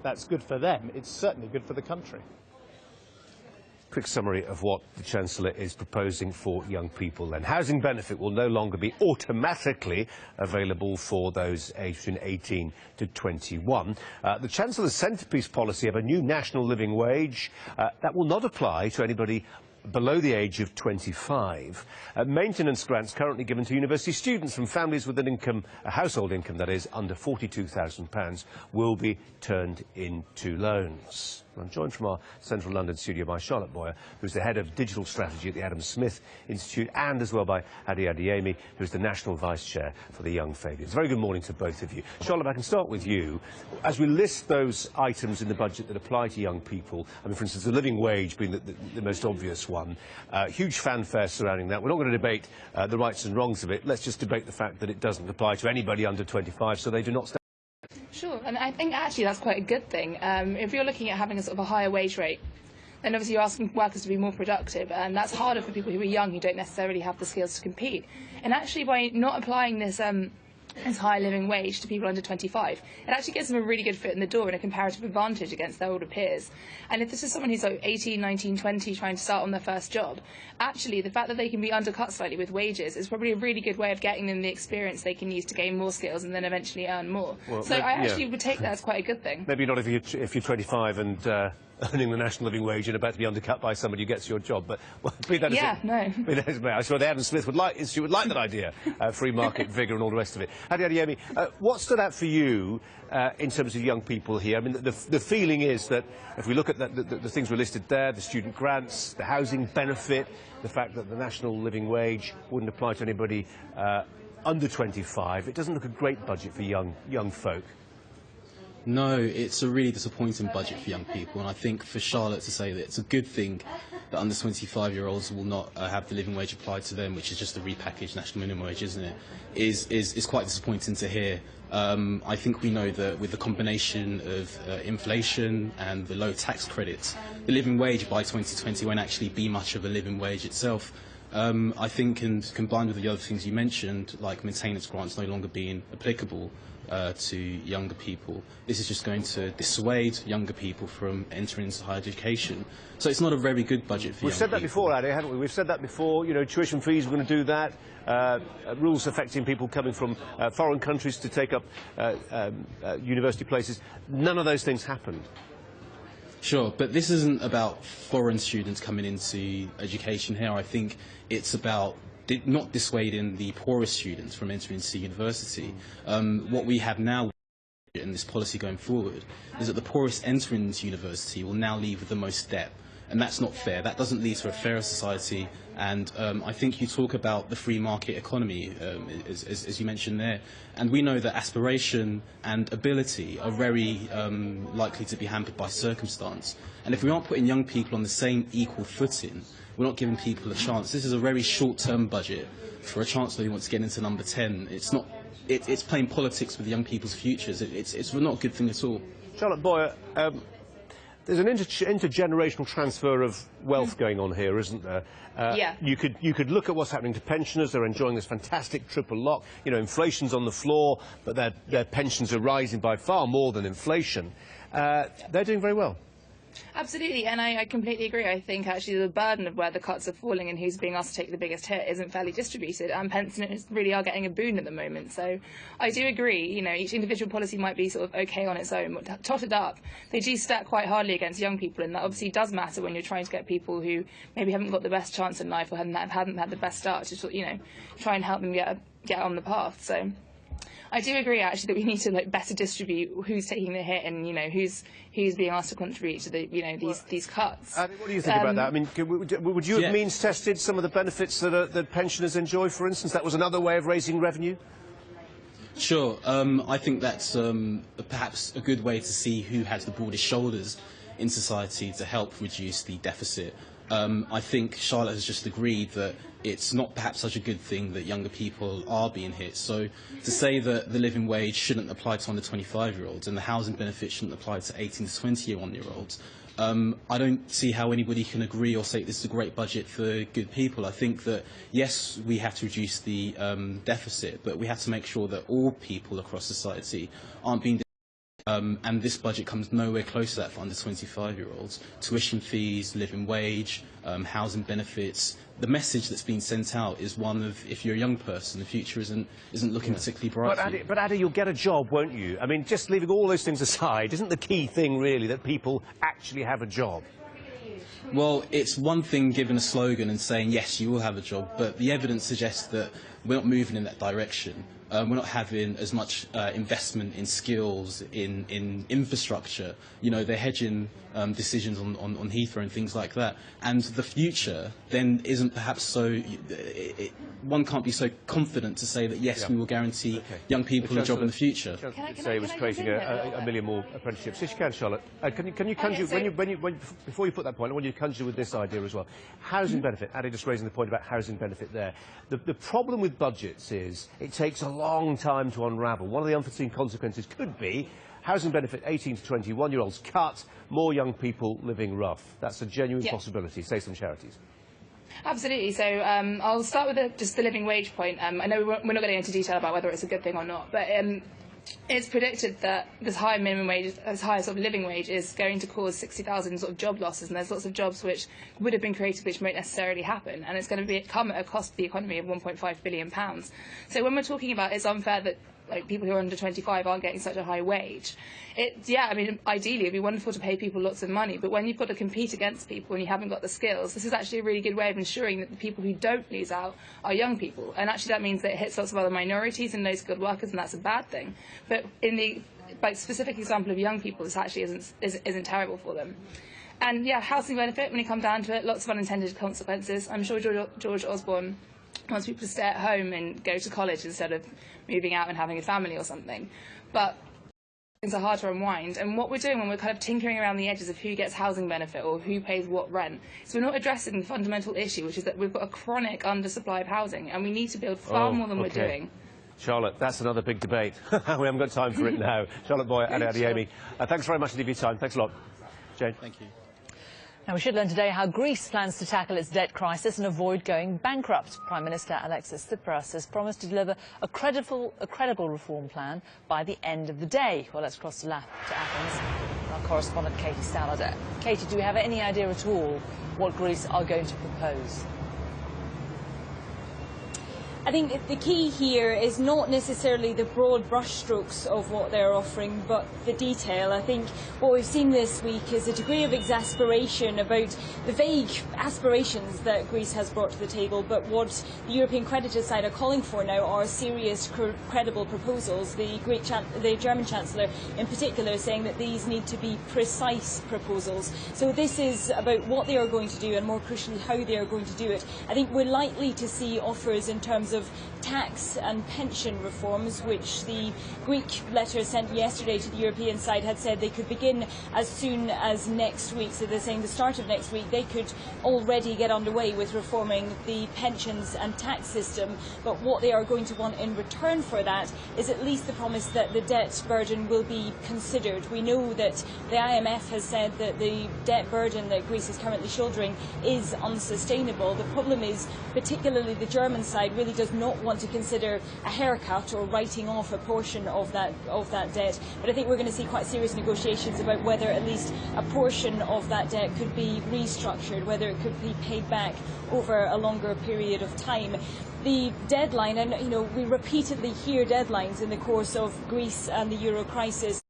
that's good for them, it's certainly good for the country. Quick summary of what the Chancellor is proposing for young people then. Housing benefit will no longer be automatically available for those aged between 18 to 21. The Chancellor's centrepiece policy of a new national living wage, that will not apply to anybody below the age of 25. Maintenance grants currently given to university students from families with an income, a household income that is, under £42,000 will be turned into loans. I'm joined from our central London studio by Charlotte Bowyer, who's the head of digital strategy at the Adam Smith Institute, and as well by Adi Adeyemi, who's the national vice chair for the Young Fabians. Very good morning to both of you. Charlotte, I can start with you. As we list those items in the budget that apply to young people, I mean, for instance, the living wage being the most obvious one, huge fanfare surrounding that. We're not going to debate the rights and wrongs of it. Let's just debate the fact that it doesn't apply to anybody under 25, so they do not stand. Sure, and I think actually that's quite a good thing. If you're looking at having a sort of a higher wage rate, then obviously you're asking workers to be more productive, and that's harder for people who are young who don't necessarily have the skills to compete. And actually, by not applying this high living wage to people under 25, it actually gives them a really good foot in the door and a comparative advantage against their older peers. And if this is someone who's like 18, 19, 20 trying to start on their first job, actually the fact that they can be undercut slightly with wages is probably a really good way of getting them the experience they can use to gain more skills and then eventually earn more. Well, so I actually would take that as quite a good thing. Maybe not if you're 25 and earning the national living wage and about to be undercut by somebody who gets your job, but well, be that as it may. I'm sure the Adam Smith would like that idea, free market vigour and all the rest of it. Adi Adeyemi, what stood out for you in terms of young people here? I mean, the feeling is that if we look at the things we listed there, the student grants, the housing benefit, the fact that the national living wage wouldn't apply to anybody under 25, it doesn't look a great budget for young folk. No, it's a really disappointing budget for young people, and I think for Charlotte to say that it's a good thing that under 25-year-olds will not have the living wage applied to them, which is just a repackaged national minimum wage, isn't it, is quite disappointing to hear. I think we know that with the combination of inflation and the low tax credits, the living wage by 2020 won't actually be much of a living wage itself. I think, and combined with the other things you mentioned, like maintenance grants no longer being applicable to younger people, this is just going to dissuade younger people from entering into higher education. So it's not a very good budget for young people. We've said that before, Adi, haven't we? We've said that before. You know, tuition fees, we're going to do that. Rules affecting people coming from foreign countries to take up university places. None of those things happened. Sure, but this isn't about foreign students coming into education here. I think it's about not dissuading the poorest students from entering into university. What we have now in this policy going forward is that the poorest entering into university will now leave with the most debt, and that's not fair. That doesn't lead to a fairer society, and I think you talk about the free market economy, as you mentioned there, and we know that aspiration and ability are very likely to be hampered by circumstance, and if we aren't putting young people on the same equal footing, we're not giving people a chance. This is a very short-term budget for a Chancellor who wants to get into number 10. It's not. It's playing politics with young people's futures. It's not a good thing at all. Charlotte Bowyer, there's an intergenerational transfer of wealth going on here, isn't there? Yeah. You could look at what's happening to pensioners. They're enjoying this fantastic triple lock. You know, inflation's on the floor, but their pensions are rising by far more than inflation. They're doing very well. Absolutely, and I completely agree. I think actually the burden of where the cuts are falling and who's being asked to take the biggest hit isn't fairly distributed, and pensioners really are getting a boon at the moment. So I do agree, you know, each individual policy might be sort of okay on its own, but totted up, they do stack quite hardly against young people, and that obviously does matter when you're trying to get people who maybe haven't got the best chance in life or hadn't had the best start to, you know, try and help them get on the path. So I do agree actually that we need to better distribute who's taking the hit and who's being asked to contribute to the these cuts. What do you think about that? I mean, would you have means tested some of the benefits that pensioners enjoy, for instance? That was another way of raising revenue. Sure. I think that's perhaps a good way to see who has the broadest shoulders in society to help reduce the deficit. I think Charlotte has just agreed that it's not perhaps such a good thing that younger people are being hit. So to say that the living wage shouldn't apply to under 25-year-olds and the housing benefit shouldn't apply to 18 to 21-year-olds, I don't see how anybody can agree or say this is a great budget for good people. I think that, yes, we have to reduce the deficit, but we have to make sure that all people across society aren't being And this budget comes nowhere close to that for under 25-year-olds. Tuition fees, living wage, housing benefits. The message that's being sent out is one of, if you're a young person, the future isn't looking particularly bright. But Adi, you'll get a job, won't you? I mean, just leaving all those things aside, isn't the key thing really that people actually have a job? Well, it's one thing giving a slogan and saying, yes, you will have a job, but the evidence suggests that we're not moving in that direction. We're not having as much investment in skills, in infrastructure. You know, they're hedging decisions on Heathrow and things like that. And the future then isn't perhaps so... one can't be so confident to say that, yes, we will guarantee young people a job in the future. Say he was creating a million more apprenticeships. Yes, you can, Charlotte. Can you conjure, before you put that point, I want you to conjure with this idea as well. Housing benefit. Adi just raising the point about housing benefit there. The problem with budgets is it takes a long time to unravel. One of the unforeseen consequences could be housing benefit 18 to 21-year-olds cut, more young people living rough. That's a genuine possibility. Say some charities. Absolutely. So I'll start with just the living wage point. I know we're not going to go into detail about whether it's a good thing or not, but it's predicted that this high minimum wage, this higher sort of living wage, is going to cause 60,000 sort of job losses, and there's lots of jobs which would have been created which won't necessarily happen, and it's going to come at a cost to the economy of £1.5 billion. So when we're talking about it's unfair that people who are under 25 aren't getting such a high wage, I mean, ideally it'd be wonderful to pay people lots of money, but when you've got to compete against people and you haven't got the skills, this is actually a really good way of ensuring that the people who don't lose out are young people. And actually that means that it hits lots of other minorities and low-skilled workers, and that's a bad thing. But in the specific example of young people, this actually isn't terrible for them. And yeah, housing benefit, when you come down to it, lots of unintended consequences. I'm sure George Osborne wants people to stay at home and go to college instead of moving out and having a family or something. But things are hard to unwind, and what we're doing when we're kind of tinkering around the edges of who gets housing benefit or who pays what rent, so we're not addressing the fundamental issue, which is that we've got a chronic undersupply of housing, and we need to build far more than we're doing. Charlotte, that's another big debate. We haven't got time for it now. Charlotte Bowyer and Adi Amy, thanks very much indeed for your time. Thanks a lot. Jane. Thank you. Now, we should learn today how Greece plans to tackle its debt crisis and avoid going bankrupt. Prime Minister Alexis Tsipras has promised to deliver a credible reform plan by the end of the day. Well, let's cross to Athens. Our correspondent Katie Stallard. Katie, do we have any idea at all what Greece are going to propose? I think the key here is not necessarily the broad brushstrokes of what they're offering, but the detail. I think what we've seen this week is a degree of exasperation about the vague aspirations that Greece has brought to the table, but what the European creditors side are calling for now are serious, credible proposals. The German Chancellor in particular is saying that these need to be precise proposals. So this is about what they are going to do, and more crucially how they are going to do it. I think we're likely to see offers in terms of tax and pension reforms, which the Greek letter sent yesterday to the European side had said they could begin as soon as next week. So they're saying the start of next week they could already get underway with reforming the pensions and tax system. But what they are going to want in return for that is at least the promise that the debt burden will be considered. We know that the IMF has said that the debt burden that Greece is currently shouldering is unsustainable. The problem is, particularly the German side really does not want to consider a haircut or writing off a portion of that debt. But I think we're going to see quite serious negotiations about whether at least a portion of that debt could be restructured, whether it could be paid back over a longer period of time. The deadline, and we repeatedly hear deadlines in the course of Greece and the euro crisis.